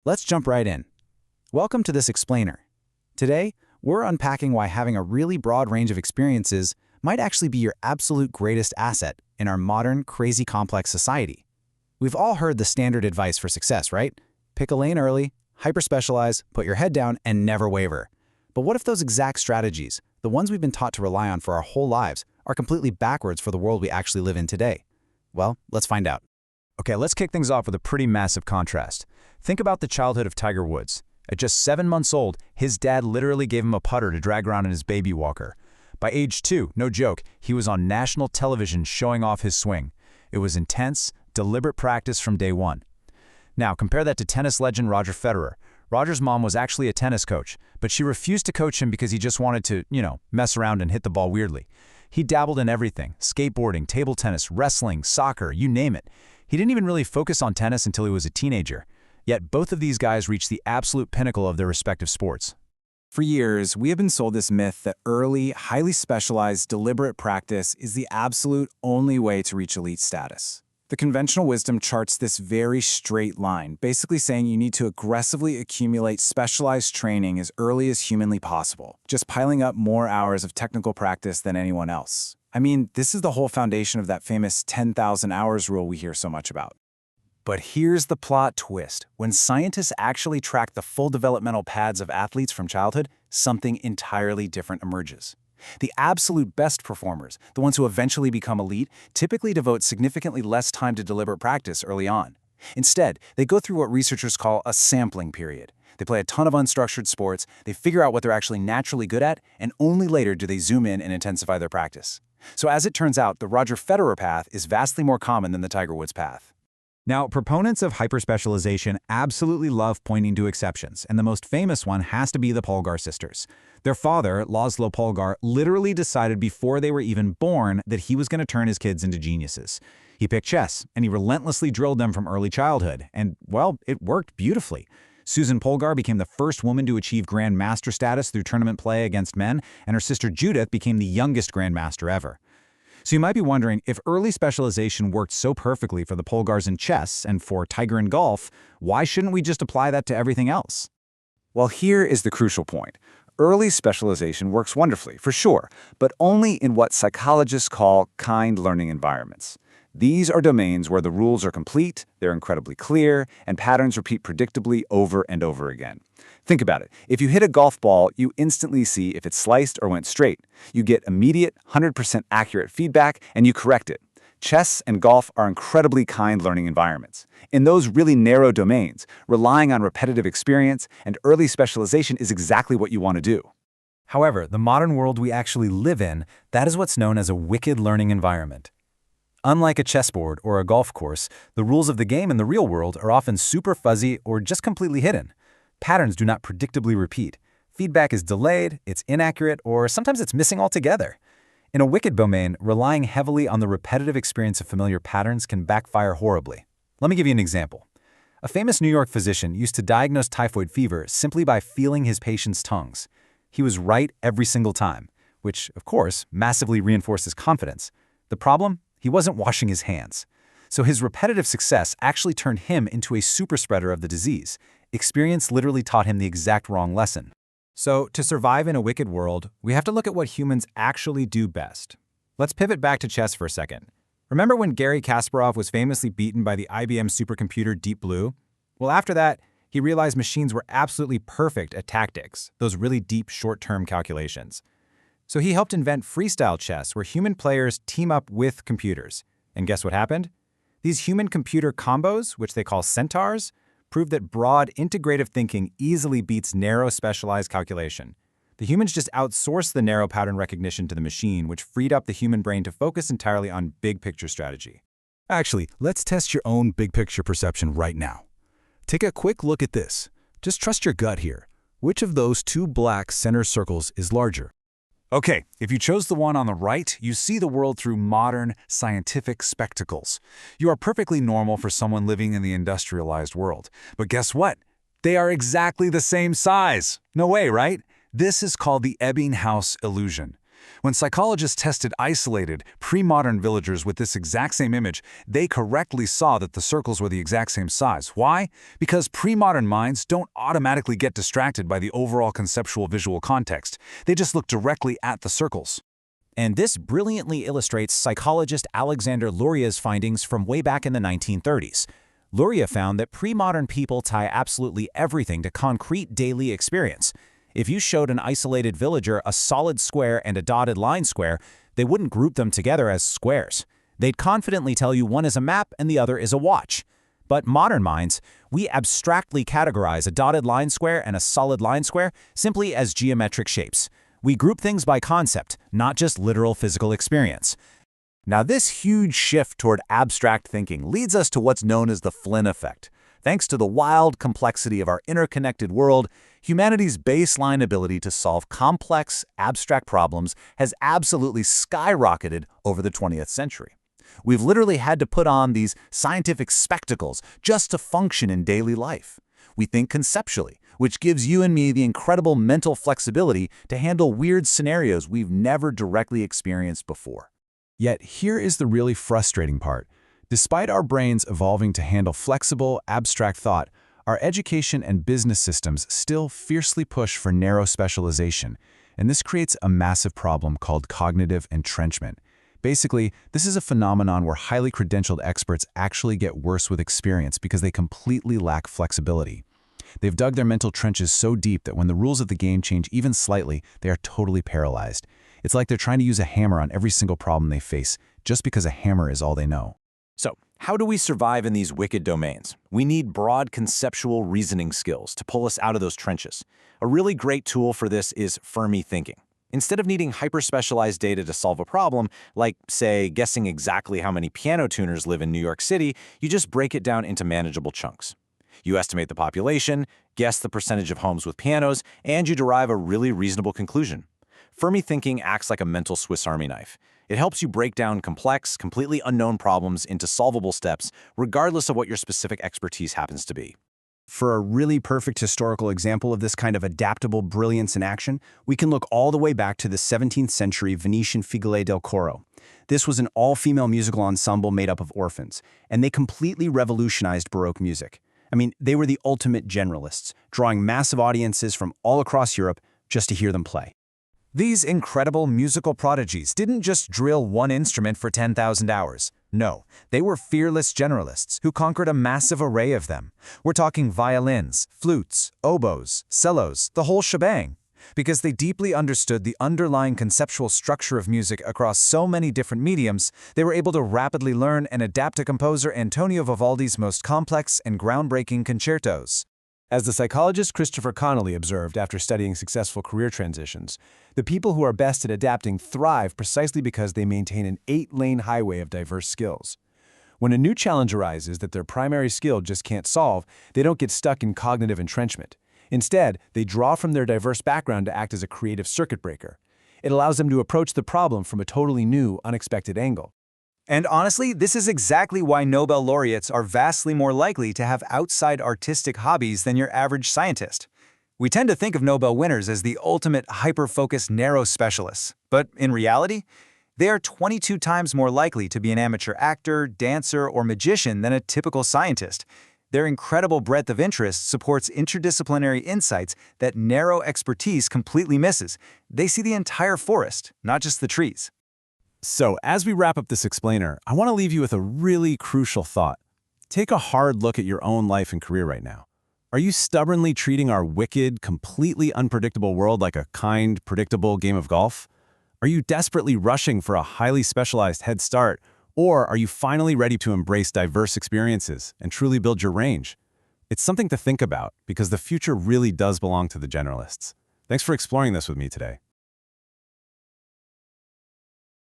Let's jump right in. Welcome to this explainer. Today, we're unpacking why having a really broad range of experiences might actually be your absolute greatest asset in our modern, crazy complex society. We've all heard the standard advice for success, right? Pick a lane early, hyper-specialize, put your head down, and never waver. But what if those exact strategies, the ones we've been taught to rely on for our whole lives, are completely backwards for the world we actually live in today? Well, let's find out. Okay, let's kick things off with a pretty massive contrast. Think about the childhood of Tiger Woods. At just 7 months old, his dad literally gave him a putter to drag around in his baby walker. By age 2, no joke, he was on national television showing off his swing. It was intense, deliberate practice from day one. Now, compare that to tennis legend Roger Federer. Roger's mom was actually a tennis coach, but she refused to coach him because he just wanted to, mess around and hit the ball weirdly. He dabbled in everything: skateboarding, table tennis, wrestling, soccer, you name it. He didn't even really focus on tennis until he was a teenager. Yet both of these guys reached the absolute pinnacle of their respective sports. For years, we have been sold this myth that early, highly specialized, deliberate practice is the absolute only way to reach elite status. The conventional wisdom charts this very straight line, basically saying you need to aggressively accumulate specialized training as early as humanly possible, just piling up more hours of technical practice than anyone else. I mean, this is the whole foundation of that famous 10,000 hours rule we hear so much about. But here's the plot twist. When scientists actually track the full developmental paths of athletes from childhood, something entirely different emerges. The absolute best performers, the ones who eventually become elite, typically devote significantly less time to deliberate practice early on. Instead, they go through what researchers call a sampling period. They play a ton of unstructured sports, they figure out what they're actually naturally good at, and only later do they zoom in and intensify their practice. So as it turns out, the Roger Federer path is vastly more common than the Tiger Woods path. Now, proponents of hyperspecialization absolutely love pointing to exceptions, and the most famous one has to be the Polgar sisters. Their father, Laszlo Polgar, literally decided before they were even born that he was going to turn his kids into geniuses. He picked chess, and he relentlessly drilled them from early childhood, and, well, it worked beautifully. Susan Polgar became the first woman to achieve Grand Master status through tournament play against men, and her sister Judith became the youngest Grand Master ever. So you might be wondering, if early specialization worked so perfectly for the Polgars in chess and for Tiger in golf, why shouldn't we just apply that to everything else? Well, here is the crucial point. Early specialization works wonderfully, for sure, but only in what psychologists call kind learning environments. These are domains where the rules are complete, they're incredibly clear, and patterns repeat predictably over and over again. Think about it. If you hit a golf ball, you instantly see if it sliced or went straight. You get immediate, 100% accurate feedback, and you correct it. Chess and golf are incredibly kind learning environments. In those really narrow domains, relying on repetitive experience and early specialization is exactly what you want to do. However, the modern world we actually live in, that is what's known as a wicked learning environment. Unlike a chessboard or a golf course, the rules of the game in the real world are often super fuzzy or just completely hidden. Patterns do not predictably repeat. Feedback is delayed, it's inaccurate, or sometimes it's missing altogether. In a wicked domain, relying heavily on the repetitive experience of familiar patterns can backfire horribly. Let me give you an example. A famous New York physician used to diagnose typhoid fever simply by feeling his patients' tongues. He was right every single time, which, of course, massively reinforced his confidence. The problem? He wasn't washing his hands. So his repetitive success actually turned him into a super spreader of the disease. Experience literally taught him the exact wrong lesson. So, to survive in a wicked world, we have to look at what humans actually do best. Let's pivot back to chess for a second. Remember when Garry Kasparov was famously beaten by the IBM supercomputer Deep Blue? Well, after that, he realized machines were absolutely perfect at tactics, those really deep short-term calculations. So he helped invent freestyle chess, where human players team up with computers. And guess what happened? These human-computer combos, which they call centaurs, prove that broad, integrative thinking easily beats narrow, specialized calculation. The humans just outsourced the narrow pattern recognition to the machine, which freed up the human brain to focus entirely on big-picture strategy. Actually, let's test your own big-picture perception right now. Take a quick look at this. Just trust your gut here. Which of those two black center circles is larger? Okay, if you chose the one on the right, you see the world through modern, scientific spectacles. You are perfectly normal for someone living in the industrialized world. But guess what? They are exactly the same size. No way, right? This is called the Ebbinghaus illusion. When psychologists tested isolated, pre-modern villagers with this exact same image, they correctly saw that the circles were the exact same size. Why? Because pre-modern minds don't automatically get distracted by the overall conceptual visual context. They just look directly at the circles. And this brilliantly illustrates psychologist Alexander Luria's findings from way back in the 1930s. Luria found that pre-modern people tie absolutely everything to concrete daily experience. If you showed an isolated villager a solid square and a dotted line square, they wouldn't group them together as squares. They'd confidently tell you one is a map and the other is a watch. But modern minds, we abstractly categorize a dotted line square and a solid line square simply as geometric shapes. We group things by concept, not just literal physical experience. Now, this huge shift toward abstract thinking leads us to what's known as the Flynn effect. Thanks to the wild complexity of our interconnected world, humanity's baseline ability to solve complex, abstract problems has absolutely skyrocketed over the 20th century. We've literally had to put on these scientific spectacles just to function in daily life. We think conceptually, which gives you and me the incredible mental flexibility to handle weird scenarios we've never directly experienced before. Yet here is the really frustrating part. Despite our brains evolving to handle flexible, abstract thought, our education and business systems still fiercely push for narrow specialization, and this creates a massive problem called cognitive entrenchment. Basically, this is a phenomenon where highly credentialed experts actually get worse with experience because they completely lack flexibility. They've dug their mental trenches so deep that when the rules of the game change even slightly, they are totally paralyzed. It's like they're trying to use a hammer on every single problem they face, just because a hammer is all they know. So, how do we survive in these wicked domains? We need broad conceptual reasoning skills to pull us out of those trenches. A really great tool for this is Fermi thinking. Instead of needing hyper-specialized data to solve a problem, like, say, guessing exactly how many piano tuners live in New York City, you just break it down into manageable chunks. You estimate the population, guess the percentage of homes with pianos, and you derive a really reasonable conclusion. Fermi thinking acts like a mental Swiss Army knife. It helps you break down complex, completely unknown problems into solvable steps, regardless of what your specific expertise happens to be. For a really perfect historical example of this kind of adaptable brilliance in action, we can look all the way back to the 17th century Venetian Figlie del Coro. This was an all-female musical ensemble made up of orphans, and they completely revolutionized Baroque music. I mean, they were the ultimate generalists, drawing massive audiences from all across Europe just to hear them play. These incredible musical prodigies didn't just drill one instrument for 10,000 hours. No, they were fearless generalists who conquered a massive array of them. We're talking violins, flutes, oboes, cellos, the whole shebang. Because they deeply understood the underlying conceptual structure of music across so many different mediums, they were able to rapidly learn and adapt to composer Antonio Vivaldi's most complex and groundbreaking concertos. As the psychologist Christopher Connolly observed after studying successful career transitions, the people who are best at adapting thrive precisely because they maintain an 8-lane highway of diverse skills. When a new challenge arises that their primary skill just can't solve, they don't get stuck in cognitive entrenchment. Instead, they draw from their diverse background to act as a creative circuit breaker. It allows them to approach the problem from a totally new, unexpected angle. And honestly, this is exactly why Nobel laureates are vastly more likely to have outside artistic hobbies than your average scientist. We tend to think of Nobel winners as the ultimate hyper-focused narrow specialists, but in reality, they are 22 times more likely to be an amateur actor, dancer, or magician than a typical scientist. Their incredible breadth of interest supports interdisciplinary insights that narrow expertise completely misses. They see the entire forest, not just the trees. So, as we wrap up this explainer, I want to leave you with a really crucial thought. Take a hard look at your own life and career right now. Are you stubbornly treating our wicked, completely unpredictable world like a kind, predictable game of golf? Are you desperately rushing for a highly specialized head start? Or are you finally ready to embrace diverse experiences and truly build your range? It's something to think about because the future really does belong to the generalists. Thanks for exploring this with me today.